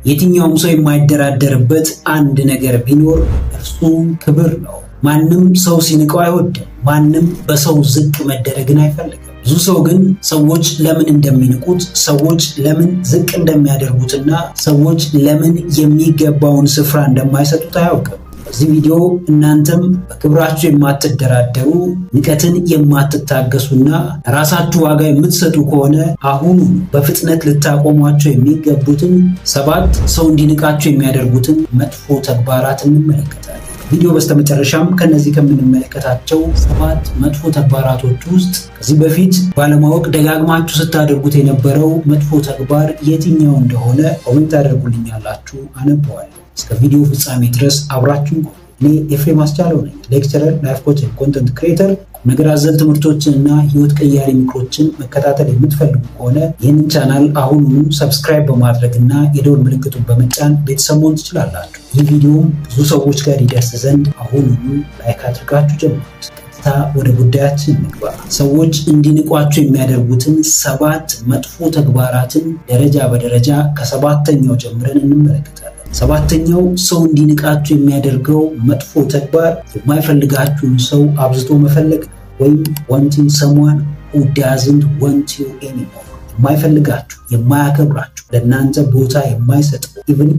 የትኛውም ሰው የማይደራደርበት አንድ ነገር ቢኖር እርሱም ክብር ነው። ማንም ሰው ሲንቀው አይወድም። ማንም በሰው ዝቅ መደረግን አይፈልግም። ብዙ ሰው ግን ሰዎች ለምን እንደሚንቁት፣ ሰዎች ለምን ዝቅ እንደሚያደርጉትና ሰዎች ለምን የሚገባውን ስፍራ እንደማይሰጡት አያውቅም። በዚህ ቪዲዮ እናንተም በክብራችሁ የማትደራደሩ፣ ንቀትን የማትታገሱና ራሳችሁ ዋጋ የምትሰጡ ከሆነ አሁኑ በፍጥነት ልታቆሟቸው የሚገቡትን 7 ሰው እንዲንቃችሁ የሚያደርጉትን መጥፎ ተግባራት እንመለከታለን። ቪዲዮ በስተመጨረሻም ከነዚህ ከምንመለከታቸው 7 መጥፎ ተግባራቶች ውስጥ ከዚህ በፊት ባለማወቅ ደጋግማችሁ ስታደርጉት የነበረው መጥፎ ተግባር የትኛው እንደሆነ ኮሜንት አድርጉልኛላችሁ፣ አነበዋለሁ። እስከ ቪዲዮ ፍጻሜ ድረስ አብራችሁን ቆዩ። እኔ ኤፍሬም አስቻለው ነኝ፣ ሌክቸረር፣ ላይፍ ኮች፣ ኮንተንት ክሬተር። ነገር አዘል ትምህርቶችንና ህይወት ቀያሪ ምክሮችን መከታተል የምትፈልጉ ከሆነ ይህንን ቻናል አሁኑኑ ሰብስክራይብ በማድረግና የደወል ምልክቱን በመጫን ቤተሰብ መሆን ትችላላችሁ። ይህ ቪዲዮም ብዙ ሰዎች ጋር ሊደርስ ዘንድ አሁኑኑ ላይክ አድርጋችሁ ጀምሩት። ቀጥታ ወደ ጉዳያችን እንግባ። ሰዎች እንዲንቋቸው የሚያደርጉትን 7 መጥፎ ተግባራትን ደረጃ በደረጃ ከ7ኛው ጀምረን እንመለከታለን። 7ኛው ሰው እንዲንቃችሁ የሚያደርገው መጥፎ ተግባር የማይፈልጋችሁን ሰው አብዝቶ መፈለግ ነው፣ ወይም wanting someone who doesn't want you anymore። የማይፈልጋችሁ፣ የማያከብራችሁ፣ ለእናንተ ቦታ የማይሰጠው፣ ኢቭን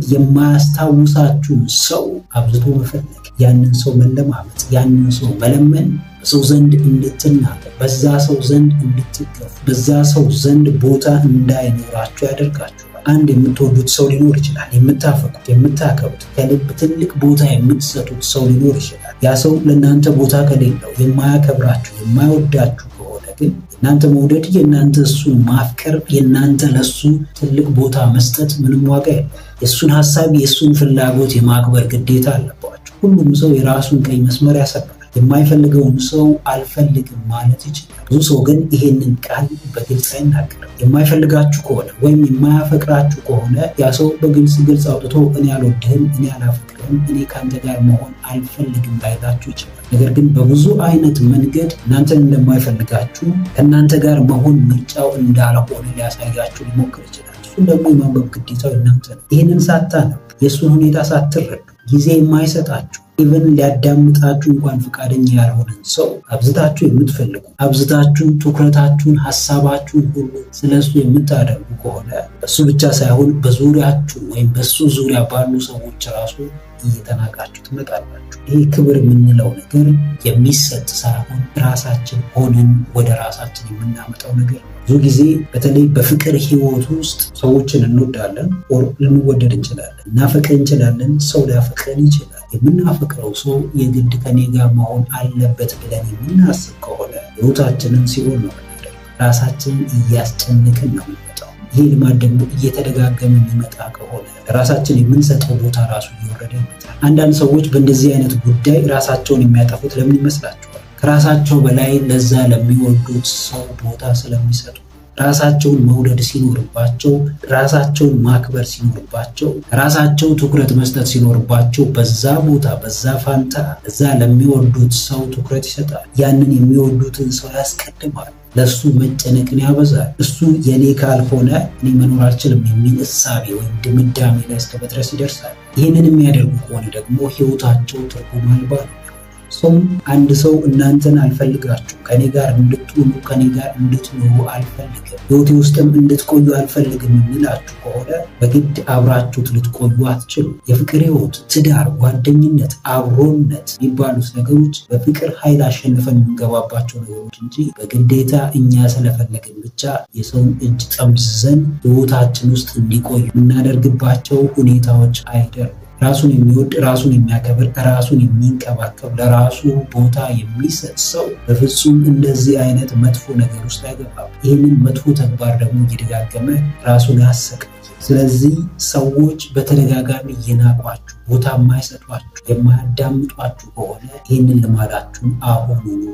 የማያስታውሳችሁን ሰው አብዝቶ መፈለግ፣ ያንን ሰው መለማመጥ፣ ያንን ሰው መለመን፣ በሰው ዘንድ እንድትናቁ፣ በዛ ሰው ዘንድ እንድትገፉ፣ በዛ ሰው ዘንድ ቦታ እንዳይኖራችሁ ያደርጋችሁ። አንድ የምትወዱት ሰው ሊኖር ይችላል። የምታፈቁት፣ የምታከብሩት፣ ከልብ ትልቅ ቦታ የምትሰጡት ሰው ሊኖር ይችላል። ያ ሰው ለእናንተ ቦታ ከሌለው፣ የማያከብራችሁ፣ የማይወዳችሁ ከሆነ ግን የእናንተ መውደድ፣ የእናንተ እሱን ማፍቀር፣ የእናንተ ለሱ ትልቅ ቦታ መስጠት ምንም ዋጋ የለም። የእሱን ሀሳብ፣ የእሱን ፍላጎት የማክበር ግዴታ አለባችሁ። ሁሉም ሰው የራሱን ቀይ መስመር ያሰባል። የማይፈልገውን ሰው አልፈልግም ማለት ይችላል። ብዙ ሰው ግን ይሄንን ቃል በግልጽ አይናገርም። የማይፈልጋችሁ ከሆነ ወይም የማያፈቅራችሁ ከሆነ ያ ሰው በግልጽ አውጥቶ እኔ አልወድህም፣ እኔ አላፈቅርህም፣ እኔ ከአንተ ጋር መሆን አልፈልግም ላይላችሁ ይችላል። ነገር ግን በብዙ አይነት መንገድ እናንተን እንደማይፈልጋችሁ፣ ከእናንተ ጋር መሆን ምርጫው እንዳልሆነ ሊያሳያችሁ ሊሞክር ይችላል። እሱን ደግሞ የማንበብ ግዴታው እናንተ ነው። ይህንን ሳታነብ፣ የእሱን ሁኔታ ሳትረዱ፣ ጊዜ የማይሰጣችሁ፣ ኢቨን ሊያዳምጣችሁ እንኳን ፈቃደኛ ያልሆነን ሰው አብዝታችሁ የምትፈልጉ፣ አብዝታችሁ ትኩረታችሁን፣ ሐሳባችሁን ሁሉ ስለሱ የምታደርጉ ከሆነ በሱ ብቻ ሳይሆን በዙሪያችሁ ወይም በሱ ዙሪያ ባሉ ሰዎች ራሱ እየተናቃችሁ ትመጣላችሁ። ይህ ክብር የምንለው ነገር የሚሰጥ ሳይሆን ራሳችን ሆነን ወደ ራሳችን የምናመጣው ነገር ነው። ብዙ ጊዜ በተለይ በፍቅር ህይወት ውስጥ ሰዎችን እንወዳለን፣ ልንወደድ እንችላለን፣ እናፈቅር እንችላለን፣ ሰው ሊያፈቅረን ይችላል። የምናፈቅረው ሰው የግድ ከኔ ጋር መሆን አለበት ብለን የምናስብ ከሆነ ህይወታችንን ሲሆን ነው የምናደርገው። ራሳችንን እያስጨነቅን ነው የሚመጣው። ይህ ልማድ ደግሞ እየተደጋገመ የሚመጣ ከሆነ ራሳችን የምንሰጠው ቦታ ራሱ እየወረደ ይመጣል። አንዳንድ ሰዎች በእንደዚህ አይነት ጉዳይ ራሳቸውን የሚያጠፉት ለምን ይመስላችኋል? ከራሳቸው በላይ ለዛ ለሚወዱት ሰው ቦታ ስለሚሰጡ። ራሳቸውን መውደድ ሲኖርባቸው፣ ራሳቸውን ማክበር ሲኖርባቸው፣ ራሳቸው ትኩረት መስጠት ሲኖርባቸው በዛ ቦታ፣ በዛ ፋንታ እዛ ለሚወዱት ሰው ትኩረት ይሰጣል። ያንን የሚወዱትን ሰው ያስቀድማል። ለሱ መጨነቅን ያበዛል። እሱ የኔ ካልሆነ እኔ መኖር አልችልም የሚል እሳቤ ወይም ድምዳሜ ላይ እስከ መድረስ ይደርሳል። ይህንን የሚያደርጉ ከሆነ ደግሞ ህይወታቸው ትርጉም አልባ ነው። አንድ ሰው እናንተን አልፈልጋችሁም፣ ከኔ ጋር እንድትሆኑ፣ ከኔ ጋር እንድትኖሩ አልፈልግም፣ ህይወቴ ውስጥም እንድትቆዩ አልፈልግም የሚላችሁ ከሆነ በግድ አብራችሁት ልትቆዩ አትችሉም። የፍቅር ህይወት፣ ትዳር፣ ጓደኝነት፣ አብሮነት የሚባሉት ነገሮች በፍቅር ኃይል አሸንፈን የምንገባባቸው ነገሮች እንጂ በግዴታ እኛ ስለፈለግን ብቻ የሰውን እጅ ጠምዝዘን ህይወታችን ውስጥ እንዲቆዩ የምናደርግባቸው ሁኔታዎች አይደሉም። ራሱን የሚወድ፣ ራሱን የሚያከብር፣ ራሱን የሚንከባከብ፣ ለራሱ ቦታ የሚሰጥ ሰው በፍጹም እንደዚህ አይነት መጥፎ ነገር ውስጥ አይገባም። ይህንን መጥፎ ተግባር ደግሞ እየደጋገመ ራሱን ያሰቃያል። ስለዚህ ሰዎች በተደጋጋሚ እየናቋችሁ፣ ቦታ የማይሰጧችሁ፣ የማያዳምጧችሁ ከሆነ ይህንን ልማዳችሁን አሁኑኑ።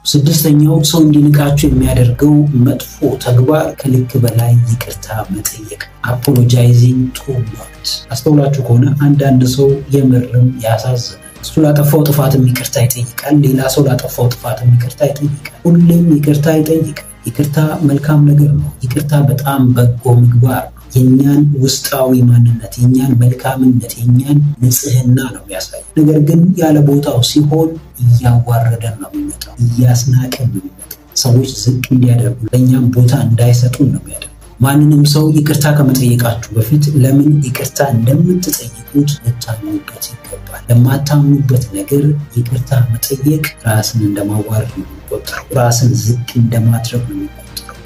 6ኛው ሰው እንዲንቃችሁ የሚያደርገው መጥፎ ተግባር ከልክ በላይ ይቅርታ መጠየቅ፣ አፖሎጃይዚንግ ቱ ማች። አስተውላችሁ ከሆነ አንዳንድ ሰው የምርም ያሳዝናል። እሱ ላጠፋው ጥፋትም ይቅርታ ይጠይቃል፣ ሌላ ሰው ላጠፋው ጥፋትም ይቅርታ ይጠይቃል። ሁሌም ይቅርታ ይጠይቃል። ይቅርታ መልካም ነገር ነው። ይቅርታ በጣም በጎ ምግባር ነው። የኛን ውስጣዊ ማንነት፣ የኛን መልካምነት፣ የኛን ንጽህና ነው የሚያሳየው። ነገር ግን ያለ ቦታው ሲሆን እያዋረደን ነው የሚመጣው፣ እያስናቀን ነው የሚመጣው። ሰዎች ዝቅ እንዲያደርጉ ለእኛም ቦታ እንዳይሰጡን ነው የሚያደርገው። ማንንም ሰው ይቅርታ ከመጠየቃችሁ በፊት ለምን ይቅርታ እንደምትጠይቁት ልታምኑበት ይገባል። ለማታምኑበት ነገር ይቅርታ መጠየቅ ራስን እንደማዋረድ ነው የሚቆጠረው፣ ራስን ዝቅ እንደማድረግ ነው የሚቆጠረው።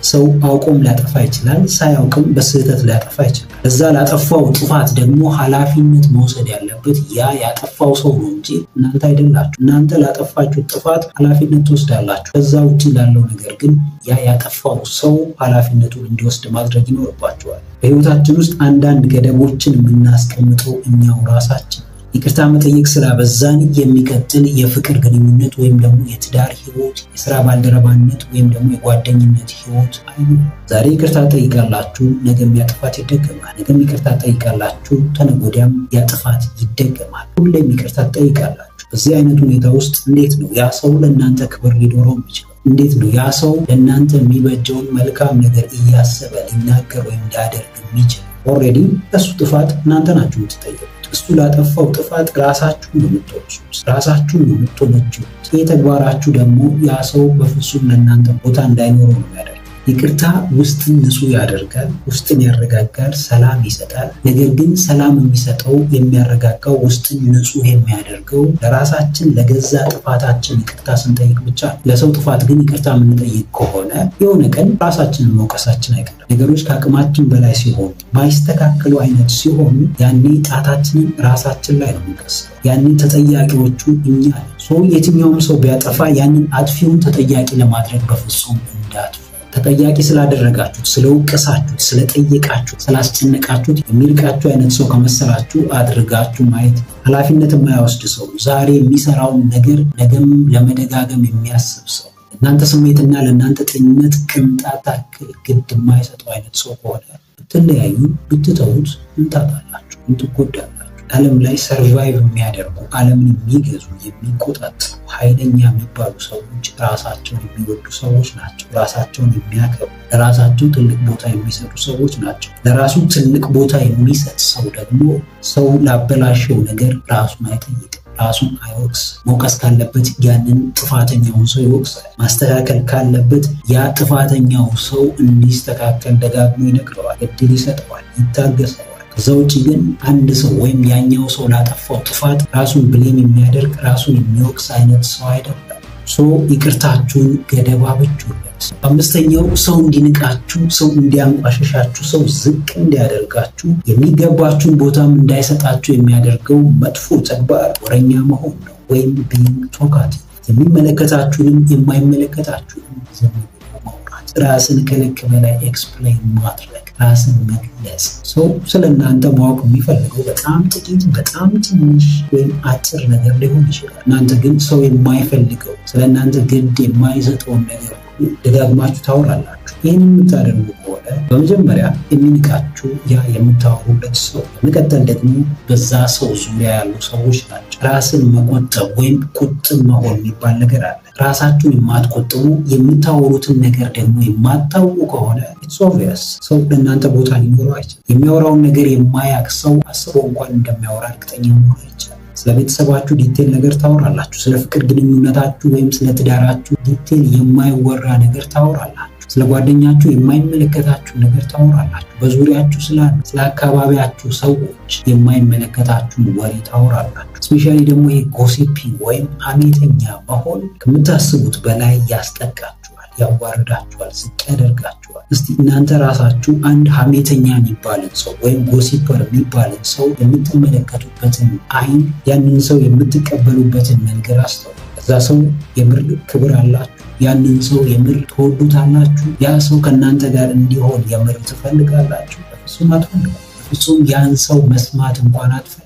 ሰው አውቆም ሊያጠፋ ይችላል፣ ሳያውቅም በስህተት ሊያጠፋ ይችላል። እዛ ላጠፋው ጥፋት ደግሞ ኃላፊነት መውሰድ ያለበት ያ ያጠፋው ሰው ነው እንጂ እናንተ አይደላችሁ። እናንተ ላጠፋችሁ ጥፋት ኃላፊነት ትወስዳላችሁ። ከዛ ውጭ ላለው ነገር ግን ያ ያጠፋው ሰው ኃላፊነቱን እንዲወስድ ማድረግ ይኖርባቸዋል። በህይወታችን ውስጥ አንዳንድ ገደቦችን የምናስቀምጠው እኛው ራሳችን። ይቅርታ መጠየቅ ስላበዛን የሚቀጥል የፍቅር ግንኙነት ወይም ደግሞ የትዳር ህይወት፣ የስራ ባልደረባነት ወይም ደግሞ የጓደኝነት ህይወት አይኖርም። ዛሬ ይቅርታ ጠይቃላችሁ፣ ነገም ያጥፋት ይደገማል። ነገም ይቅርታ ጠይቃላችሁ፣ ተነገ ወዲያም ያጥፋት ይደገማል። ሁሌም ይቅርታ ጠይቃላችሁ። በዚህ አይነት ሁኔታ ውስጥ እንዴት ነው ያ ሰው ለእናንተ ክብር ሊኖረው የሚችለው? እንዴት ነው ያ ሰው ለእናንተ የሚበጀውን መልካም ነገር እያሰበ ሊናገር ወይም ሊያደርግ የሚችል? ኦልሬዲ እሱ ጥፋት እናንተ ናችሁ የምትጠየቁት። እሱ ላጠፋው ጥፋት ራሳችሁን ነው የምትወቅሱት፣ ራሳችሁን ነው የምትወነጅሉት። ይህ ተግባራችሁ ደግሞ ያ ሰው በፍጹም ለእናንተ ቦታ እንዳይኖረው ነው ያደርጋል። ይቅርታ ውስጥን ንጹህ ያደርጋል፣ ውስጥን ያረጋጋል፣ ሰላም ይሰጣል። ነገር ግን ሰላም የሚሰጠው የሚያረጋጋው ውስጥን ንጹህ የሚያደርገው ለራሳችን ለገዛ ጥፋታችን ይቅርታ ስንጠይቅ ብቻ። ለሰው ጥፋት ግን ይቅርታ የምንጠይቅ ከሆነ የሆነ ቀን ራሳችንን መውቀሳችን አይቀርም። ነገሮች ከአቅማችን በላይ ሲሆኑ፣ ማይስተካከሉ አይነት ሲሆኑ ያኔ ጣታችንን ራሳችን ላይ ነው የምንቀስረው። ያኔ ተጠያቂዎቹ እኛ ነን። የትኛውም ሰው ቢያጠፋ ያንን አጥፊውን ተጠያቂ ለማድረግ በፍጹም እንዳትፉ። ተጠያቂ ስላደረጋችሁት፣ ስለወቀሳችሁት፣ ስለጠየቃችሁት፣ ስላስጨነቃችሁት የሚርቃችሁ አይነት ሰው ከመሰላችሁ አድርጋችሁ ማየት። ኃላፊነት የማይወስድ ሰው፣ ዛሬ የሚሰራውን ነገር ነገም ለመደጋገም የሚያስብ ሰው፣ እናንተ ስሜትና ለእናንተ ጤንነት ቅንጣት ታክል ግድ የማይሰጠው አይነት ሰው ከሆነ ብትለያዩ፣ ብትተዉት ምን ታጣላችሁ? ምን ትጎዳላችሁ? ዓለም ላይ ሰርቫይቭ የሚያደርጉ ዓለምን የሚገዙ የሚቆጣጠሩ ኃይለኛ የሚባሉ ሰዎች ራሳቸውን የሚወዱ ሰዎች ናቸው። ራሳቸውን የሚያከብሩ፣ ለራሳቸው ትልቅ ቦታ የሚሰጡ ሰዎች ናቸው። ለራሱ ትልቅ ቦታ የሚሰጥ ሰው ደግሞ ሰው ላበላሸው ነገር ራሱን አይጠይቅም፣ ራሱን አይወቅስ። መውቀስ ካለበት ያንን ጥፋተኛውን ሰው ይወቅሳል። ማስተካከል ካለበት ያ ጥፋተኛው ሰው እንዲስተካከል ደጋግሞ ይነግረዋል፣ እድል ይሰጠዋል፣ ይታገሰዋል። ከዛ ውጭ ግን አንድ ሰው ወይም ያኛው ሰው ላጠፋው ጥፋት ራሱን ብሌም የሚያደርግ ራሱን የሚወቅስ አይነት ሰው አይደለም። ይቅርታችሁን ገደብ አብጁለት። አምስተኛው ሰው እንዲንቃችሁ፣ ሰው እንዲያንቋሸሻችሁ፣ ሰው ዝቅ እንዲያደርጋችሁ፣ የሚገባችሁን ቦታም እንዳይሰጣችሁ የሚያደርገው መጥፎ ተግባር ወረኛ መሆን ነው፣ ወይም ቢንግ ቶካቲቭ። የሚመለከታችሁንም የማይመለከታችሁንም ዝም ብሎ ማውራት፣ ራስን ከልክ በላይ ኤክስፕሌን ማድረግ፣ ራስን መግለጽ። ሰው ስለ እናንተ ማወቅ የሚፈልገው በጣም ጥቂት፣ በጣም ትንሽ ወይም አጭር ነገር ሊሆን ይችላል። እናንተ ግን ሰው የማይፈልገው ስለ እናንተ ግድ የማይሰጠውን ነገር ደጋግማችሁ ታወራላችሁ። ይህን የምታደርጉ ከሆነ በመጀመሪያ የሚንቃችሁ ያ የምታወሩለት ሰው፣ በመቀጠል ደግሞ በዛ ሰው ዙሪያ ያሉ ሰዎች ናቸው። ራስን መቆጠብ ወይም ቁጥብ መሆን የሚባል ነገር አለ። ራሳችሁን የማትቆጥቡ የምታወሩትን ነገር ደግሞ የማታውቁ ከሆነ ኢትስ ኦብቪየስ ሰው ለእናንተ ቦታ ሊኖረው አይችልም። የሚያወራውን ነገር የማያውቅ ሰው አስበው እንኳን እንደሚያወራ እርግጠኛ መሆን አይቻልም። ስለ ቤተሰባችሁ ዲቴል ነገር ታወራላችሁ። ስለ ፍቅር ግንኙነታችሁ ወይም ስለ ትዳራችሁ ዲቴል የማይወራ ነገር ታወራላችሁ። ስለ ጓደኛችሁ የማይመለከታችሁ ነገር ታወራላችሁ። በዙሪያችሁ ስለ አካባቢያችሁ ሰዎች የማይመለከታችሁን ወሬ ታወራላችሁ። ስፔሻሊ ደግሞ ይሄ ጎሲፒንግ ወይም ሐሜተኛ መሆን ከምታስቡት በላይ ያስጠቃችኋል፣ ያዋርዳችኋል፣ ዝቅ ያደርጋችኋል። እስቲ እናንተ ራሳችሁ አንድ ሐሜተኛ የሚባልን ሰው ወይም ጎሲፐር የሚባልን ሰው የምትመለከቱበትን አይን፣ ያንን ሰው የምትቀበሉበትን መንገድ አስተውሉ። እዛ ሰው የምር ክብር አላችሁ? ያንን ሰው የምር ትወዱታላችሁ? ያ ሰው ከእናንተ ጋር እንዲሆን የምር ትፈልጋላችሁ? በፍጹም አትፈልጉ። በፍጹም ያን ሰው መስማት እንኳን አትፈልጉ።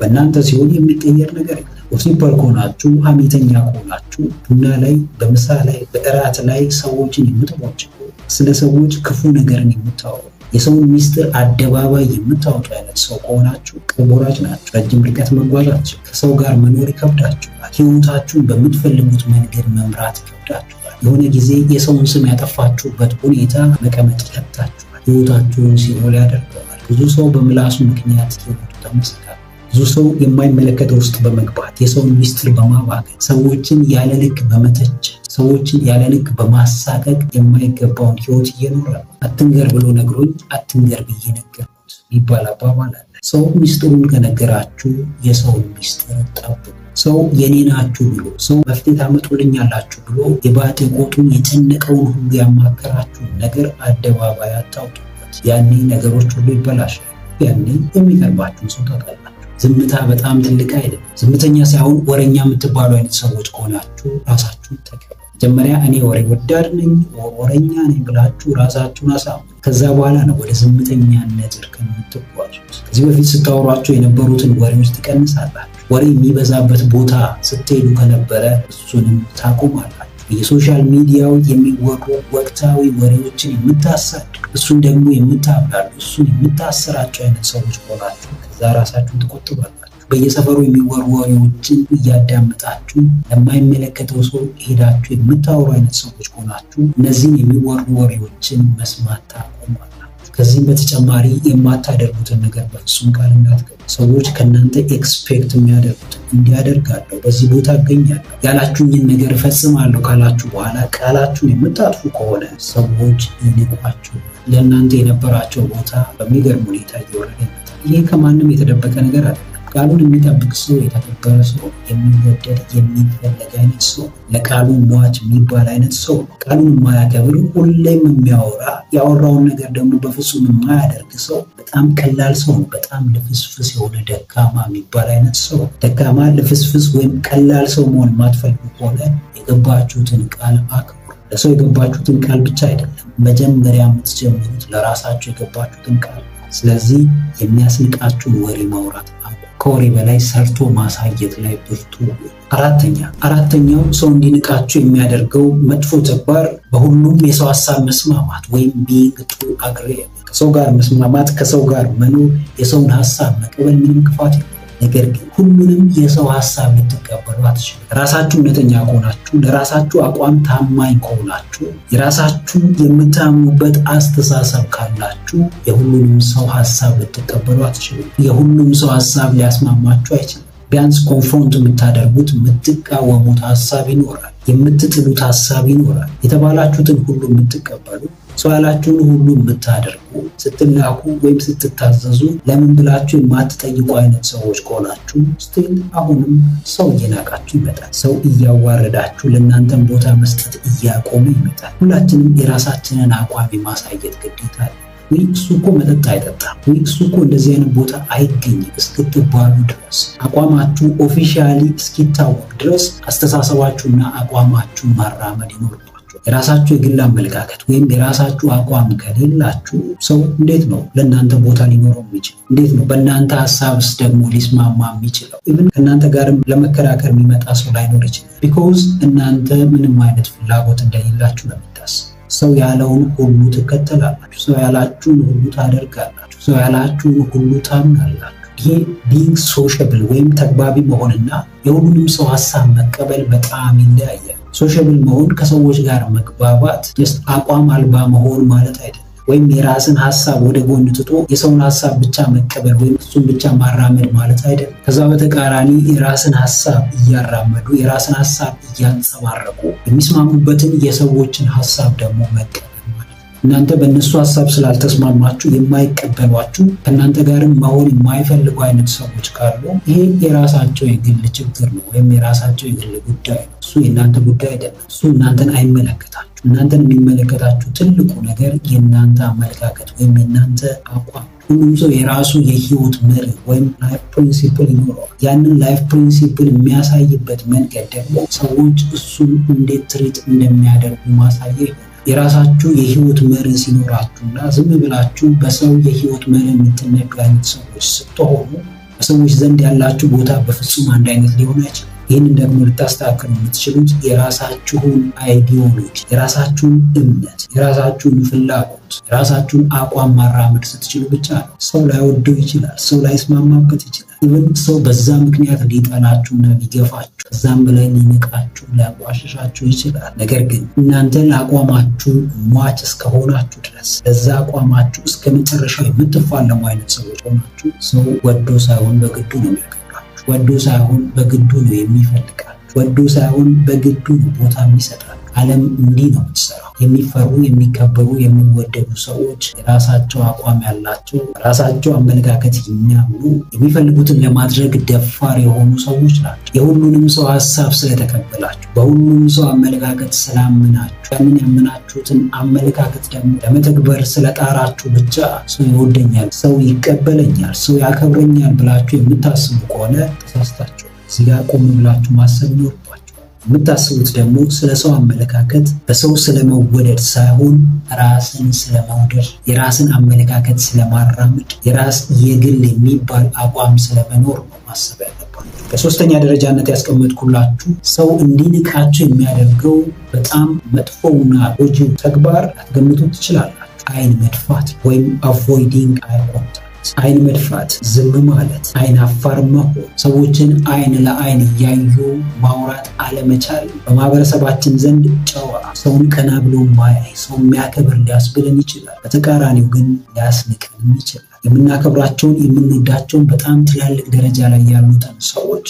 በእናንተ ሲሆን የሚቀየር ነገር የለም። ጎሲፐር ከሆናችሁ፣ ሐሜተኛ ከሆናችሁ፣ ቡና ላይ፣ በምሳ ላይ፣ በእራት ላይ ሰዎችን የምትሞጭቁ፣ ስለ ሰዎች ክፉ ነገርን የምታወሩ፣ የሰውን ሚስጥር አደባባይ የምታወጡ አይነት ሰው ከሆናችሁ ቅቦራጭ ናችሁ። ረጅም ርቀት መጓዝ አትችሉም። ከሰው ጋር መኖር ይከብዳችኋል። ህይወታችሁን በምትፈልጉት መንገድ መምራት ይከብዳችኋል። የሆነ ጊዜ የሰውን ስም ያጠፋችሁበት ሁኔታ መቀመጥ ይከብዳችኋል። ህይወታችሁን ሲኦል ያደርገዋል። ብዙ ሰው በምላሱ ምክንያት ህይወቱ ተመሰቃቅሏል። ብዙ ሰው የማይመለከተው ውስጥ በመግባት የሰውን ሚስጥር በማባከን ሰዎችን ያለ ልክ በመተቸት ሰዎችን ያለ ልክ በማሳቀቅ የማይገባውን ህይወት እየኖረ ነው። አትንገር ብሎ ነግሮኝ አትንገር ብዬ ነገርኩት የሚባል አባባል አለ። ሰው ሚስጥሩን ከነገራችሁ የሰውን ሚስጥር ጠብቁ። ሰው የኔ ናችሁ ብሎ ሰው መፍትሄ ታመጡልኛላችሁ ብሎ የባጤ ቆጡን የጨነቀውን ሁሉ ያማከራችሁን ነገር አደባባይ አታውጡበት። ያኔ ነገሮች ሁሉ ይበላሻል። ያኔ የሚቀርባችሁን ሰው ታውቃላችሁ። ዝምታ በጣም ትልቅ አይደለም። ዝምተኛ ሳይሆን ወሬኛ የምትባሉ አይነት ሰዎች ከሆናችሁ ራሳችሁን ተቀበሉ። መጀመሪያ እኔ ወሬ ወዳድ ነኝ ወሬኛ ነኝ ብላችሁ ራሳችሁን አሳምኑ። ከዛ በኋላ ነው ወደ ዝምተኛነት እርከን የምትጓዙት። ከዚህ በፊት ስታወሯቸው የነበሩትን ወሬዎች ትቀንሳላችሁ። ወሬ የሚበዛበት ቦታ ስትሄዱ ከነበረ እሱንም ታቆማላችሁ። የሶሻል ሚዲያው የሚወሩ ወቅታዊ ወሬዎችን የምታሳድዱ እሱን ደግሞ የምታብላሉ እሱን የምታሰራጩ አይነት ሰዎች ከሆናችሁ ከዛ ራሳችሁን ትቆጥባላችሁ። በየሰፈሩ የሚወሩ ወሬዎችን እያዳመጣችሁ ለማይመለከተው ሰው ሄዳችሁ የምታወሩ አይነት ሰዎች ከሆናችሁ እነዚህን የሚወሩ ወሬዎችን መስማት ታቆማላችሁ። ከዚህም በተጨማሪ የማታደርጉትን ነገር በፍጹም ቃል እንዳትገቡ። ሰዎች ከእናንተ ኤክስፔክት የሚያደርጉትን እንዲያደርጋለሁ፣ በዚህ ቦታ እገኛለሁ፣ ያላችሁኝን ነገር እፈጽማለሁ ካላችሁ በኋላ ቃላችሁን የምታጥፉ ከሆነ ሰዎች ይንቋችሁ። ለእናንተ የነበራቸው ቦታ በሚገርም ሁኔታ እየወረደ ይመጣል። ይህ ከማንም የተደበቀ ነገር አይደለም። ቃሉን የሚጠብቅ ሰው የተከበረ ሰው፣ የሚወደድ የሚፈለግ አይነት ሰው፣ ለቃሉ ሟች የሚባል አይነት ሰው። ቃሉን የማያከብር ሁሌም የሚያወራ ያወራውን ነገር ደግሞ በፍጹም የማያደርግ ሰው በጣም ቀላል ሰው ነው። በጣም ልፍስፍስ የሆነ ደካማ የሚባል አይነት ሰው። ደካማ ልፍስፍስ ወይም ቀላል ሰው መሆን የማትፈልጉ ከሆነ የገባችሁትን ቃል አክብሩ። ለሰው የገባችሁትን ቃል ብቻ አይደለም፣ መጀመሪያ የምትጀምሩት ለራሳችሁ የገባችሁትን ቃል። ስለዚህ የሚያስንቃችሁን ወሬ ማውራት ከወሬ በላይ ሰርቶ ማሳየት ላይ ብርቱ። አራተኛው ሰው እንዲንቃችሁ የሚያደርገው መጥፎ ተግባር በሁሉም የሰው ሐሳብ መስማማት ወይም being too agreeable። ከሰው ጋር መስማማት፣ ከሰው ጋር መኖር፣ የሰውን ሐሳብ መቀበል ምንም ክፋት የለም። ነገር ግን ሁሉንም የሰው ሐሳብ ልትቀበሉ አትችሉም። ራሳችሁ እውነተኛ ከሆናችሁ፣ ለራሳችሁ አቋም ታማኝ ከሆናችሁ፣ የራሳችሁ የምታምኑበት አስተሳሰብ ካላችሁ የሁሉንም ሰው ሐሳብ ልትቀበሉ አትችሉም። የሁሉም ሰው ሐሳብ ሊያስማማችሁ አይችልም። ቢያንስ ኮንፍሮንት የምታደርጉት የምትቃወሙት ሐሳብ ይኖራል፣ የምትጥሉት ሐሳብ ይኖራል። የተባላችሁትን ሁሉ የምትቀበሉ ሰው ያላችሁን ሁሉ የምታደርጉ ስትላኩ ወይም ስትታዘዙ ለምን ብላችሁ የማትጠይቁ አይነት ሰዎች ከሆናችሁ ስቲል አሁንም ሰው እየናቃችሁ ይመጣል። ሰው እያዋረዳችሁ ለእናንተም ቦታ መስጠት እያቆመ ይመጣል። ሁላችንም የራሳችንን አቋም የማሳየት ግዴታ አለ። ወይ እሱ እኮ መጠጥ አይጠጣም፣ ወይ እሱ እኮ እንደዚህ አይነት ቦታ አይገኝም እስክትባሉ ድረስ አቋማችሁ ኦፊሻሊ እስኪታወቅ ድረስ አስተሳሰባችሁና አቋማችሁ ማራመድ ይኖርባችኋል። የራሳችሁ የግል አመለካከት ወይም የራሳችሁ አቋም ከሌላችሁ ሰው እንዴት ነው ለእናንተ ቦታ ሊኖረው የሚችለው? እንዴት ነው በእናንተ ሐሳብስ ደግሞ ሊስማማ የሚችለው? ኢቭን ከእናንተ ጋርም ለመከራከር የሚመጣ ሰው ላይኖር ይችላል። ቢኮዝ እናንተ ምንም አይነት ፍላጎት እንደሌላችሁ ነው የሚታሰብ። ሰው ያለውን ሁሉ ትከተላላችሁ፣ ሰው ያላችሁን ሁሉ ታደርጋላችሁ፣ ሰው ያላችሁን ሁሉ ታምናላችሁ። ይሄ ቢንግ ሶሻብል ወይም ተግባቢ መሆንና የሁሉንም ሰው ሐሳብ መቀበል በጣም ይለያያል። ሶሻብል መሆን ከሰዎች ጋር መግባባት ጀስት አቋም አልባ መሆን ማለት አይደለም። ወይም የራስን ሐሳብ ወደ ጎን ትቶ የሰውን ሐሳብ ብቻ መቀበል ወይም እሱን ብቻ ማራመድ ማለት አይደለም። ከዛ በተቃራኒ የራስን ሐሳብ እያራመዱ የራስን ሐሳብ እያንጸባረቁ የሚስማሙበትን የሰዎችን ሐሳብ ደግሞ መቀበል ማለት ነው። እናንተ በእነሱ ሐሳብ ስላልተስማማችሁ የማይቀበሏችሁ ከእናንተ ጋርም መሆን የማይፈልጉ አይነት ሰዎች ካሉ ይሄ የራሳቸው የግል ችግር ነው ወይም የራሳቸው የግል ጉዳይ ነው። እሱ የእናንተ ጉዳይ አይደለም። እሱ እናንተን አይመለከታችሁ። እናንተን የሚመለከታችሁ ትልቁ ነገር የእናንተ አመለካከት ወይም የእናንተ አቋም። ሁሉም ሰው የራሱ የህይወት መርህ ወይም ላይፍ ፕሪንሲፕል ይኖረዋል። ያንን ላይፍ ፕሪንሲፕል የሚያሳይበት መንገድ ደግሞ ሰዎች እሱን እንዴት ትሪት እንደሚያደርጉ ማሳያ ይሆናል። የራሳችሁ የህይወት መርህ ሲኖራችሁና ዝም ብላችሁ በሰው የህይወት መርህ የምትነዱ አይነት ሰዎች ስትሆኑ በሰዎች ዘንድ ያላችሁ ቦታ በፍጹም አንድ አይነት ሊሆን አይችልም። ይህንን ደግሞ ልታስተካክሉ የምትችሉት የራሳችሁን አይዲዮሎጂ፣ የራሳችሁን እምነት፣ የራሳችሁን ፍላጎት፣ የራሳችሁን አቋም ማራመድ ስትችሉ ብቻ ነው። ሰው ላይወደው ይችላል፣ ሰው ላይስማማበት ይችላል። ኢቨን ሰው በዛ ምክንያት ሊጠላችሁና ሊገፋችሁ ከዛም በላይ ሊንቃችሁ ሊያቋሽሻችሁ ይችላል። ነገር ግን እናንተ ለአቋማችሁ ሟች እስከሆናችሁ ድረስ ለዛ አቋማችሁ እስከ መጨረሻው የምትፋለሙ አይነት ሰዎች ሆናችሁ ሰው ወዶ ሳይሆን በግዱ ነው የሚያከብራችሁ። ወዶ ሳይሆን በግዱ ነው የሚፈልጋችሁ። ወዶ ሳይሆን በግዱ ነው ቦታ የሚሰጣችሁ። ዓለም እንዲህ ነው የምትሰራው። የሚፈሩ የሚከበሩ የሚወደዱ ሰዎች የራሳቸው አቋም ያላቸው ራሳቸው አመለካከት የሚያምኑ የሚፈልጉትን ለማድረግ ደፋር የሆኑ ሰዎች ናቸው። የሁሉንም ሰው ሀሳብ ስለተቀበላችሁ በሁሉም ሰው አመለካከት ስላመናችሁ ያንን ያመናችሁትን አመለካከት ደግሞ ለመተግበር ስለጣራችሁ ብቻ ሰው ይወደኛል፣ ሰው ይቀበለኛል፣ ሰው ያከብረኛል ብላችሁ የምታስቡ ከሆነ ተሳስታችሁ። እዚህ ጋር ቆም ብላችሁ ማሰብ ይኖርባችኋል። የምታስቡት ደግሞ ስለ ሰው አመለካከት በሰው ስለመወደድ ሳይሆን ራስን ስለመውደድ፣ የራስን አመለካከት ስለማራመድ፣ የራስ የግል የሚባል አቋም ስለመኖር ነው ማሰብ ያለባችሁ። በሶስተኛ ደረጃነት ያስቀመጥኩላችሁ ሰው እንዲንቃችሁ የሚያደርገው በጣም መጥፎውና ጎጂው ተግባር አትገምቱት ትችላላችሁ። አይን መድፋት ወይም አቮይዲንግ አይ ኮንታክት። አይን መድፋት፣ ዝም ማለት፣ አይን አፋር መሆን፣ ሰዎችን አይን ለአይን እያዩ ማውራት አለመቻል በማህበረሰባችን ዘንድ ጨዋ፣ ሰውን ቀና ብሎ ማያይ፣ ሰው የሚያከብር ሊያስብለን ይችላል። በተቃራኒው ግን ሊያስንቀንም ይችላል። የምናከብራቸውን የምንወዳቸውን በጣም ትላልቅ ደረጃ ላይ ያሉትን ሰዎች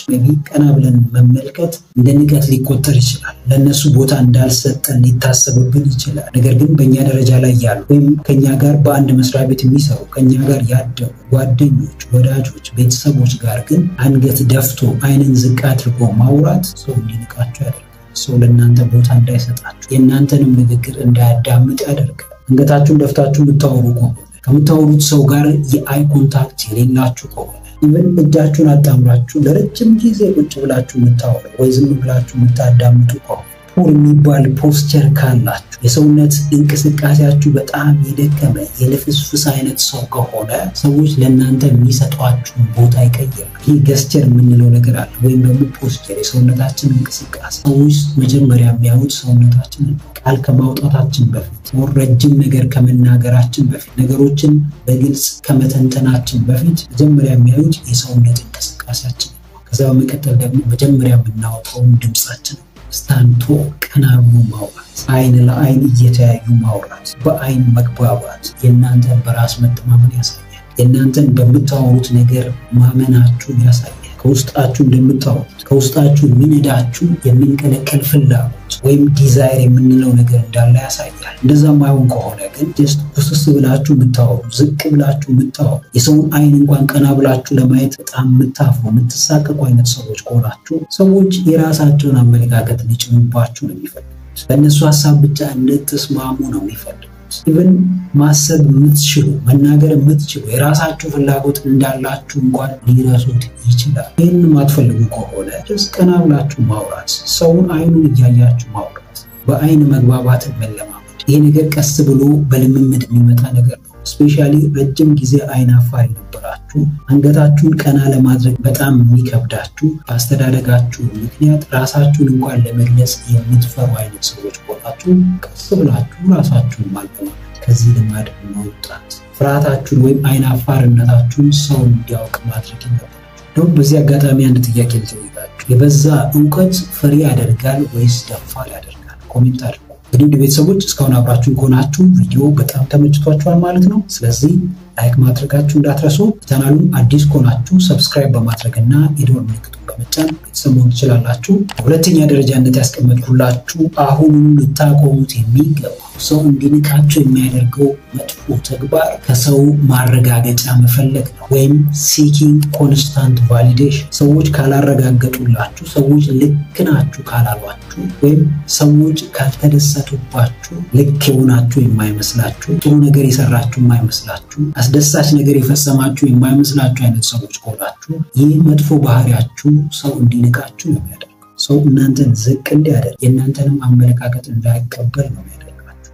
ቀና ብለን መመልከት እንደ ንቀት ሊቆጠር ይችላል። ለእነሱ ቦታ እንዳልሰጠን ሊታሰብብን ይችላል። ነገር ግን በእኛ ደረጃ ላይ ያሉ ወይም ከኛ ጋር በአንድ መስሪያ ቤት የሚሰሩ ከኛ ጋር ያደጉ ጓደኞች፣ ወዳጆች፣ ቤተሰቦች ጋር ግን አንገት ደፍቶ አይንን ዝቅ አድርጎ ማውራት ሰው እንዲንቃችሁ ያደርጋል። ሰው ለእናንተ ቦታ እንዳይሰጣችሁ፣ የእናንተንም ንግግር እንዳያዳምጥ ያደርጋል። አንገታችሁን ደፍታችሁ የምታወሩ ከሆነ ከምታወሩት ሰው ጋር የአይ ኮንታክት የሌላችሁ ከሆነ ኢቨን እጃችሁን አጣምራችሁ ለረጅም ጊዜ ቁጭ ብላችሁ የምታወሩ ወይ ዝም ብላችሁ የምታዳምጡ ከሆነ ፑር የሚባል ፖስቸር ካላችሁ የሰውነት እንቅስቃሴያችሁ በጣም የደከመ የልፍስፍስ አይነት ሰው ከሆነ ሰዎች ለእናንተ የሚሰጧችሁን ቦታ ይቀይራል። ይህ ገስቸር የምንለው ነገር አለ፣ ወይም ደግሞ ፖስቸር የሰውነታችን እንቅስቃሴ። ሰዎች መጀመሪያ የሚያዩት ሰውነታችንን ቃል ከማውጣታችን በፊት ረጅም ነገር ከመናገራችን በፊት ነገሮችን በግልጽ ከመተንተናችን በፊት መጀመሪያ የሚያዩት የሰውነት እንቅስቃሴያችን። ከዛ በመቀጠል ደግሞ መጀመሪያ የምናወጣውን ድምፃችን ስታንቶ ቀና ብሎ ማውራት፣ አይን ለአይን እየተያዩ ማውራት፣ በአይን መግባባት የእናንተን በራስ መተማመን ያሳያል። የእናንተን በምታወሩት ነገር ማመናችሁን ያሳያል። ከውስጣችሁ እንደምታወሩት ከውስጣችሁ የሚነዳችሁ የሚንቀለቀል ፍላጎት ወይም ዲዛይር የምንለው ነገር እንዳለ ያሳያል። እንደዛ ማይሆን ከሆነ ግን ጀስት ኩስስ ብላችሁ የምታወሩ፣ ዝቅ ብላችሁ የምታወሩ፣ የሰውን አይን እንኳን ቀና ብላችሁ ለማየት በጣም የምታፍሩ የምትሳቀቁ አይነት ሰዎች ከሆናችሁ ሰዎች የራሳቸውን አመለካከት ሊጭኑባችሁ ነው የሚፈልጉት። በእነሱ ሀሳብ ብቻ እንድትስማሙ ነው የሚፈልጉት። ኢቨን ማሰብ የምትችሉ መናገር የምትችሉ የራሳችሁ ፍላጎት እንዳላችሁ እንኳን ሊረሱት ይችላል። ይህን ማትፈልጉ ከሆነ ቀና ብላችሁ ማውራት፣ ሰውን አይኑን እያያችሁ ማውራት፣ በአይን መግባባትን መለማመድ። ይህ ነገር ቀስ ብሎ በልምምድ የሚመጣ ነገር ነው። ስፔሻሊ ረጅም ጊዜ አይን አፋር የነበራችሁ አንገታችሁን ቀና ለማድረግ በጣም የሚከብዳችሁ በአስተዳደጋችሁ ምክንያት ራሳችሁን እንኳን ለመግለጽ የምትፈሩ አይነት ሰዎች ከሆናችሁ ቀስ ብላችሁ ራሳችሁን ማለማመድ፣ ከዚህ ልማድ መውጣት፣ ፍርሃታችሁን ወይም አይን አፋርነታችሁን ሰው እንዲያውቅ ማድረግ ይኖርባችሁ። ደግሞ በዚህ አጋጣሚ አንድ ጥያቄ ልጠይቃችሁ። የበዛ እውቀት ፈሪ ያደርጋል ወይስ ደፋር ያደርጋል? ኮሜንት አድርጉ። እንግዲህ ቤተሰቦች እስካሁን አብራችሁን ከሆናችሁ ቪዲዮ በጣም ተመችቷችኋል ማለት ነው። ስለዚህ ላይክ ማድረጋችሁ እንዳትረሱ። ቻናሉን አዲስ ከሆናችሁ ሰብስክራይብ በማድረግና የደወል ምልክቱን በመጫን ቤተሰብ መሆን ትችላላችሁ። በሁለተኛ ደረጃነት ያስቀመጥኩላችሁ አሁኑን ልታቆሙት የሚገባው ሰው እንዲንቃችሁ የሚያደርገው መጥፎ ተግባር ከሰው ማረጋገጫ መፈለግ ነው፣ ወይም ሲኪንግ ኮንስታንት ቫሊዴሽን። ሰዎች ካላረጋገጡላችሁ፣ ሰዎች ልክ ናችሁ ካላሏችሁ፣ ወይም ሰዎች ካልተደሰቱባችሁ፣ ልክ የሆናችሁ የማይመስላችሁ፣ ጥሩ ነገር የሰራችሁ የማይመስላችሁ፣ አስደሳች ነገር የፈጸማችሁ የማይመስላችሁ አይነት ሰዎች ከሆናችሁ ይህ መጥፎ ባህሪያችሁ ሰው እንዲንቃችሁ ነው የሚያደርገው። ሰው እናንተን ዝቅ እንዲያደርግ የእናንተንም አመለካከት እንዳይቀበል ነው የሚያደርጋችሁ።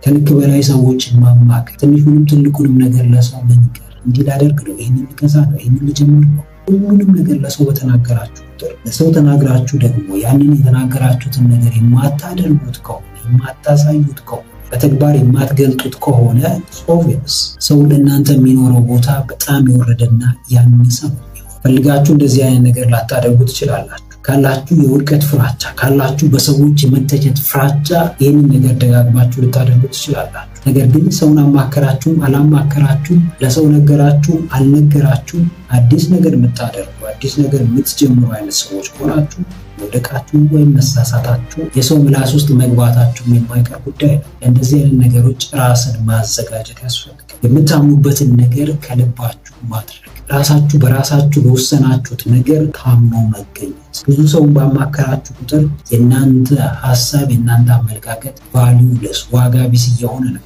ከልክ በላይ ሰዎችን ማማከር፣ ትንሹንም ትልቁንም ነገር ለሰው መንገር፣ እንዲህ ላደርግ ነው፣ ይህንን ልገዛ ነው፣ ይህንን ልጀምር ነው፣ ሁሉንም ነገር ለሰው በተናገራችሁ ቁጥር ለሰው ተናግራችሁ ደግሞ ያንን የተናገራችሁትን ነገር የማታደርጉት ከሆነ የማታሳዩት ከሆነ በተግባር የማትገልጡት ከሆነ ኦብቪየስ ሰው ለእናንተ የሚኖረው ቦታ በጣም የወረደና ያነሰ ነው። ፈልጋችሁ እንደዚህ አይነት ነገር ላታደርጉ ትችላላችሁ። ካላችሁ የውድቀት ፍራቻ፣ ካላችሁ በሰዎች የመተቸት ፍራቻ ይህንን ነገር ደጋግማችሁ ልታደርጉ ትችላላችሁ። ነገር ግን ሰውን አማከራችሁም አላማከራችሁም፣ ለሰው ነገራችሁም አልነገራችሁም፣ አዲስ ነገር የምታደርጉ አዲስ ነገር የምትጀምሩ አይነት ሰዎች ከሆናችሁ ወደቃችሁ ወይም መሳሳታችሁ የሰው ምላስ ውስጥ መግባታችሁ የማይቀር ጉዳይ ነው። ለእንደዚህ አይነት ነገሮች ራስን ማዘጋጀት ያስፈልጋል። የምታምኑበትን ነገር ከልባችሁ ማድረግ፣ ራሳችሁ በራሳችሁ ለወሰናችሁት ነገር ታምኖ መገኘት። ብዙ ሰውን ባማከራችሁ ቁጥር የእናንተ ሀሳብ የእናንተ አመለካከት ቫልዩለስ ዋጋ ቢስ እየሆነ ነው።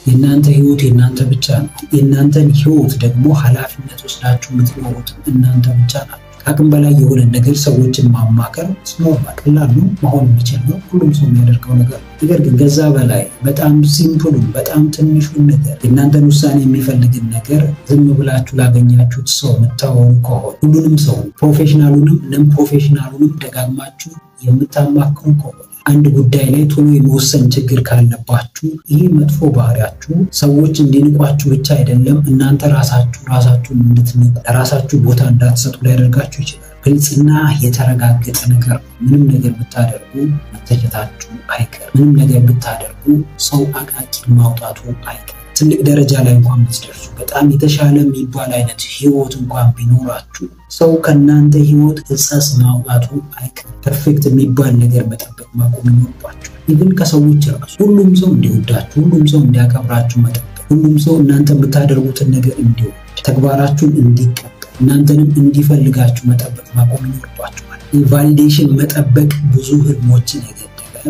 የእናንተ ህይወት የእናንተ ብቻ ነው። የእናንተን ህይወት ደግሞ ኃላፊነት ወስዳችሁ የምትኖሩት እናንተ ብቻ ናችሁ። ከአቅም በላይ የሆነ ነገር ሰዎችን ማማከር ኖርማል ቀላል ነው፣ መሆን የሚችል ነው፣ ሁሉም ሰው የሚያደርገው ነገር። ነገር ግን ከዛ በላይ በጣም ሲምፕሉን በጣም ትንሹን ነገር የእናንተን ውሳኔ የሚፈልግን ነገር ዝም ብላችሁ ላገኛችሁት ሰው የምታወሩ ከሆነ ሁሉንም ሰው ፕሮፌሽናሉንም ነን ፕሮፌሽናሉንም ደጋግማችሁ የምታማክሩ ከሆነ አንድ ጉዳይ ላይ ቶሎ የመወሰን ችግር ካለባችሁ ይሄ መጥፎ ባህሪያችሁ ሰዎች እንዲንቋችሁ ብቻ አይደለም እናንተ ራሳችሁን እንድትንቁ ለራሳችሁ ቦታ እንዳትሰጡ ሊያደርጋችሁ ይችላል። ግልጽና የተረጋገጠ ነገር ነው። ምንም ነገር ብታደርጉ መተቸታችሁ አይቀር። ምንም ነገር ብታደርጉ ሰው አቃቂ ማውጣቱ አይቀር። ትልቅ ደረጃ ላይ እንኳን ብትደርሱ በጣም የተሻለ የሚባል አይነት ህይወት እንኳን ቢኖራችሁ ሰው ከእናንተ ህይወት እጸጽ ማውጣቱ አይቀር። ፐርፌክት የሚባል ነገር መጠበቅ ማቆም ይኖርባችሁ። ይህን ከሰዎች ራሱ ሁሉም ሰው እንዲወዳችሁ፣ ሁሉም ሰው እንዲያከብራችሁ መጠበቅ፣ ሁሉም ሰው እናንተ የምታደርጉትን ነገር እንዲወድ፣ ተግባራችሁን እንዲቀበል፣ እናንተንም እንዲፈልጋችሁ መጠበቅ ማቆም ይኖርባችኋል። ቫሊዴሽን መጠበቅ ብዙ ህልሞችን የገደለ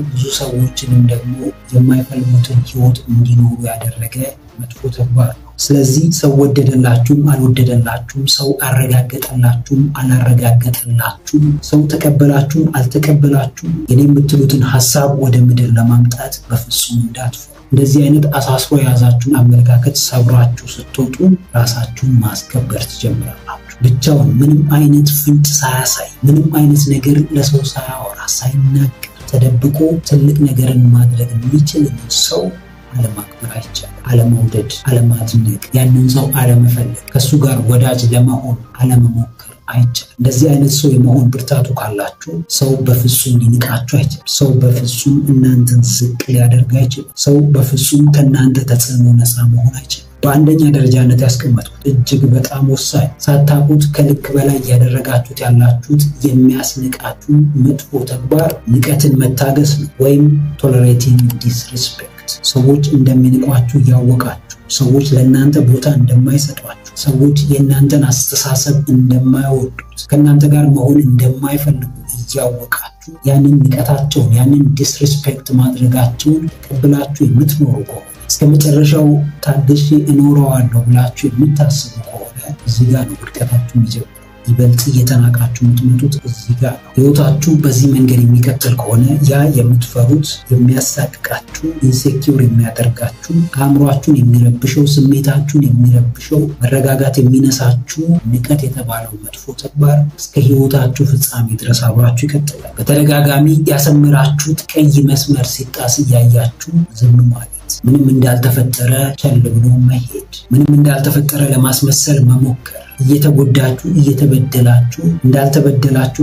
ብዙ ሰዎችንም ደግሞ የማይፈልጉትን ህይወት እንዲኖሩ ያደረገ መጥፎ ተግባር ነው። ስለዚህ ሰው ወደደላችሁም አልወደደላችሁም፣ ሰው አረጋገጠላችሁም አላረጋገጠላችሁም፣ ሰው ተቀበላችሁም አልተቀበላችሁም የኔ የምትሉትን ሐሳብ ወደ ምድር ለማምጣት በፍጹም እንዳትፈሩ። እንደዚህ አይነት አሳስሮ የያዛችሁን አመለካከት ሰብራችሁ ስትወጡ ራሳችሁን ማስከበር ትጀምራላችሁ። ብቻውን ምንም አይነት ፍንጭ ሳያሳይ ምንም አይነት ነገር ለሰው ሳያወራ ሳይናገር ተደብቆ ትልቅ ነገርን ማድረግ የሚችል ሰው አለማክበር አይቻልም። አለመውደድ፣ አለማድነቅ፣ ያንን ሰው አለመፈለግ፣ ከሱ ጋር ወዳጅ ለመሆን አለመሞከር አይቻልም። እንደዚህ አይነት ሰው የመሆን ብርታቱ ካላችሁ ሰው በፍጹም ሊንቃችሁ አይችልም። ሰው በፍጹም እናንተን ዝቅ ሊያደርግ አይችልም። ሰው በፍጹም ከእናንተ ተጽዕኖ ነፃ መሆን አይችልም። በአንደኛ ደረጃነት ያስቀመጥኩት እጅግ በጣም ወሳኝ ሳታውቁት ከልክ በላይ ያደረጋችሁት ያላችሁት የሚያስንቃችሁ መጥፎ ተግባር ንቀትን መታገስ ነው፣ ወይም ቶለሬቲንግ ዲስሪስፔክት። ሰዎች እንደሚንቋችሁ እያወቃችሁ፣ ሰዎች ለእናንተ ቦታ እንደማይሰጧችሁ፣ ሰዎች የእናንተን አስተሳሰብ እንደማይወዱት፣ ከእናንተ ጋር መሆን እንደማይፈልጉ እያወቃችሁ ያንን ንቀታቸውን ያንን ዲስሪስፔክት ማድረጋቸውን ተቀብላችሁ የምትኖሩ ከሆነ እስከ መጨረሻው ታግሼ እኖረዋለሁ ብላችሁ የምታስቡ ከሆነ እዚህ ጋር ነው ውድቀታችሁ የሚጀምረው። ይበልጥ እየተናቃችሁ የምትመጡት እዚህ ጋር ነው። ህይወታችሁ በዚህ መንገድ የሚቀጥል ከሆነ ያ የምትፈሩት የሚያሳቅቃችሁ፣ ኢንሴኪውር የሚያደርጋችሁ፣ አእምሯችሁን የሚረብሸው፣ ስሜታችሁን የሚረብሸው፣ መረጋጋት የሚነሳችሁ ንቀት የተባለው መጥፎ ተግባር እስከ ህይወታችሁ ፍጻሜ ድረስ አብራችሁ ይቀጥላል። በተደጋጋሚ ያሰመራችሁት ቀይ መስመር ሲጣስ እያያችሁ ዝም ማለት፣ ምንም እንዳልተፈጠረ ቸል ብሎ መሄድ፣ ምንም እንዳልተፈጠረ ለማስመሰል መሞከር፣ እየተጎዳችሁ እየተበደላችሁ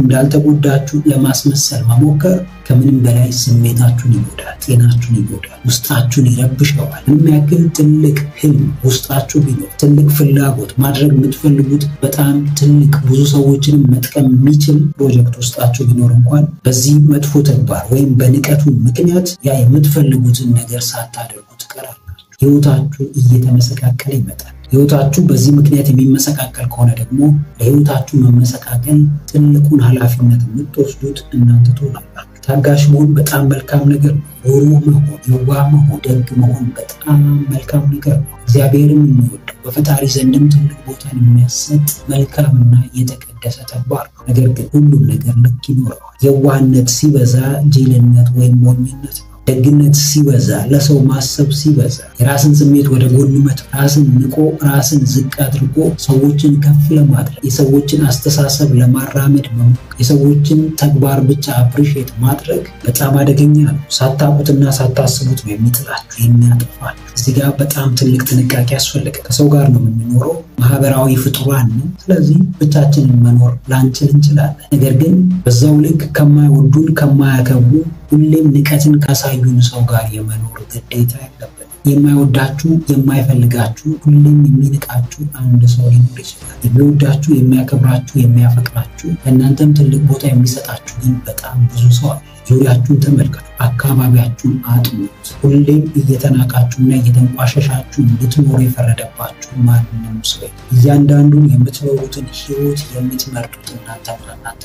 እንዳልተጎዳችሁ ለማስመሰል መሞከር ከምንም በላይ ስሜታችሁን ይጎዳል፣ ጤናችሁን ይጎዳል፣ ውስጣችሁን ይረብሸዋል። ምንም ያክል ትልቅ ህልም ውስጣችሁ ቢኖር፣ ትልቅ ፍላጎት ማድረግ የምትፈልጉት በጣም ትልቅ ብዙ ሰዎችንም መጥቀም የሚችል ፕሮጀክት ውስጣችሁ ቢኖር እንኳን በዚህ መጥፎ ተግባር ወይም በንቀቱ ምክንያት ያ የምትፈልጉትን ነገር ሳታደርጉ ትቀራላችሁ። ህይወታችሁ እየተመሰቃቀለ ይመጣል። ህይወታችሁ በዚህ ምክንያት የሚመሰቃቀል ከሆነ ደግሞ ለህይወታችሁ መመሰቃቀል ትልቁን ኃላፊነት የምትወስዱት እናንተ ትሆናላችሁ። ታጋሽ መሆን በጣም መልካም ነገር ነው። ሩህሩህ መሆን፣ የዋህ መሆን፣ ደግ መሆን በጣም መልካም ነገር ነው። እግዚአብሔርም የሚወደው በፈጣሪ ዘንድም ትልቅ ቦታን የሚያሰጥ መልካምና የተቀደሰ ተግባር ነው። ነገር ግን ሁሉም ነገር ልክ ይኖረዋል። የዋህነት ሲበዛ ጅልነት ወይም ሞኝነት ነው። ደግነት ሲበዛ፣ ለሰው ማሰብ ሲበዛ፣ የራስን ስሜት ወደ ጎን መተው፣ ራስን ንቆ ራስን ዝቅ አድርጎ ሰዎችን ከፍ ለማድረግ የሰዎችን አስተሳሰብ ለማራመድ መሞከር፣ የሰዎችን ተግባር ብቻ አፕሪሼት ማድረግ በጣም አደገኛ ነው። ሳታውቁትና ሳታስቡት ነው የሚጥላችሁ የሚያጠፋችሁ። እዚህ ጋር በጣም ትልቅ ጥንቃቄ ያስፈልጋል። ከሰው ጋር ነው የምንኖረው፣ ማህበራዊ ፍጡራን ነው። ስለዚህ ብቻችንን መኖር ላንችል እንችላለን። ነገር ግን በዛው ልክ ከማይወዱን ከማያከብሩ ሁሌም ንቀትን ካሳዩን ሰው ጋር የመኖር ግዴታ ያለበት። የማይወዳችሁ የማይፈልጋችሁ ሁሌም የሚንቃችሁ አንድ ሰው ሊኖር ይችላል። የሚወዳችሁ የሚያከብራችሁ የሚያፈቅራችሁ ለእናንተም ትልቅ ቦታ የሚሰጣችሁ ግን በጣም ብዙ ሰው አለ። ዙሪያችሁን ተመልከቱ፣ አካባቢያችሁን አጥኑት። ሁሌም እየተናቃችሁና እየተንቋሸሻችሁ እንድትኖሩ የፈረደባችሁ ማንንም ሰው እያንዳንዱን የምትኖሩትን ህይወት የምትመርጡት እናንተ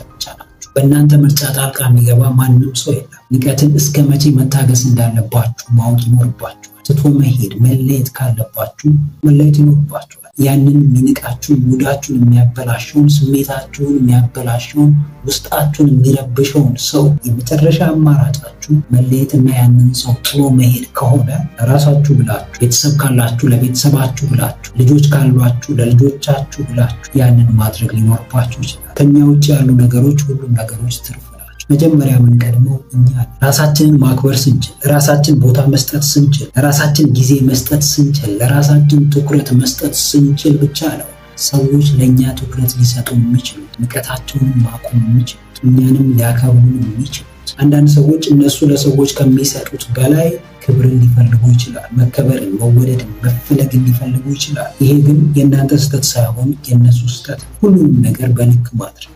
ብቻ ናችሁ። በእናንተ ምርጫ ጣልቃ የሚገባ ማንም ሰው የለም። ንቀትን እስከ መቼ መታገስ እንዳለባችሁ ማወቅ ይኖርባችኋል። ትቶ መሄድ መለየት ካለባችሁ መለየት ይኖርባችኋል። ያንን የሚንቃችሁን ሙዳችሁን የሚያበላሸውን ስሜታችሁን የሚያበላሸውን ውስጣችሁን የሚረብሸውን ሰው የመጨረሻ አማራጫችሁ መለየትና ያንን ሰው ጥሎ መሄድ ከሆነ ለራሳችሁ ብላችሁ፣ ቤተሰብ ካላችሁ ለቤተሰባችሁ ብላችሁ፣ ልጆች ካሏችሁ ለልጆቻችሁ ብላችሁ ያንን ማድረግ ሊኖርባችሁ ይችላል። ከኛ ውጭ ያሉ ነገሮች ሁሉም ነገሮች ትርፍ ናቸው። መጀመሪያ የምንቀድመው እኛ ራሳችንን ማክበር ስንችል፣ ለራሳችን ቦታ መስጠት ስንችል፣ ለራሳችን ጊዜ መስጠት ስንችል፣ ለራሳችን ትኩረት መስጠት ስንችል ብቻ ነው ሰዎች ለእኛ ትኩረት ሊሰጡ የሚችሉት፣ ንቀታቸውን ማቆም የሚችሉት፣ እኛንም ሊያከብሩን የሚችሉት። አንዳንድ ሰዎች እነሱ ለሰዎች ከሚሰጡት በላይ ክብርን ሊፈልጉ ይችላል። መከበርን፣ መወደድን፣ መፈለግን ሊፈልጉ ይችላል። ይሄ ግን የእናንተ ስህተት ሳይሆን የእነሱ ስህተት። ሁሉንም ነገር በልክ ማድረግ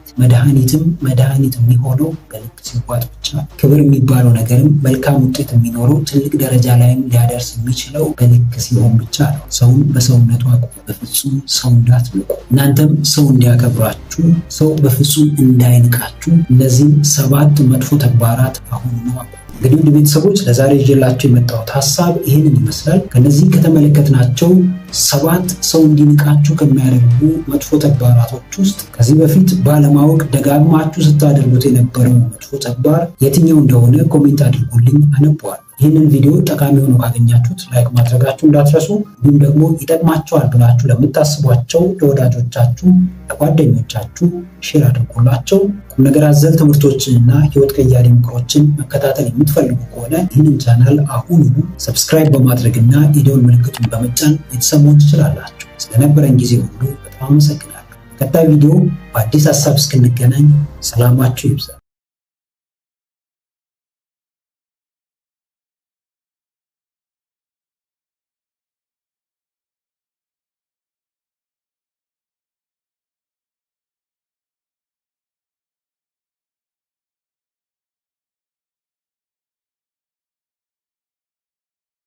መድኃኒት የሚሆነው በልክ ሲዋጥ ብቻ። ክብር የሚባለው ነገርም መልካም ውጤት የሚኖረው ትልቅ ደረጃ ላይም ሊያደርስ የሚችለው በልክ ሲሆን ብቻ ነው። ሰውን በሰውነቱ አቁሙ። በፍጹም ሰው እንዳትንቁ። እናንተም ሰው እንዲያከብራችሁ፣ ሰው በፍጹም እንዳይንቃችሁ እነዚህም 7 መጥፎ ተግባራት አሁን ነው። እንግዲህ ውድ ቤተሰቦች ለዛሬ ይዤላችሁ የመጣሁት ሀሳብ ይህንን ይመስላል። ከነዚህ ከተመለከትናቸው 7 ሰው እንዲንቃችሁ ከሚያደርጉ መጥፎ ተግባራቶች ውስጥ ከዚህ በፊት ባለማወቅ ደጋግማችሁ ስታደርጉት የነበረው መጥፎ ተግባር የትኛው እንደሆነ ኮሜንት አድርጉልኝ፣ አነበዋለሁ። ይህንን ቪዲዮ ጠቃሚ ሆኖ ካገኛችሁት ላይክ ማድረጋችሁ እንዳትረሱ። እንዲሁም ደግሞ ይጠቅማቸዋል ብላችሁ ለምታስቧቸው ለወዳጆቻችሁ፣ ለጓደኞቻችሁ ሼር አድርጉላቸው። ቁም ነገር አዘል ትምህርቶችንና ህይወት ቀያሪ ምክሮችን መከታተል የምትፈልጉ ከሆነ ይህንን ቻናል አሁኑኑ ሰብስክራይብ በማድረግና የደወል ምልክቱን በመጫን ቤተሰቦች ትችላላችሁ። ስለነበረን ጊዜ ሁሉ በጣም አመሰግናለሁ። ቀጣይ ቪዲዮ በአዲስ ሀሳብ እስክንገናኝ ሰላማችሁ ይብዛ።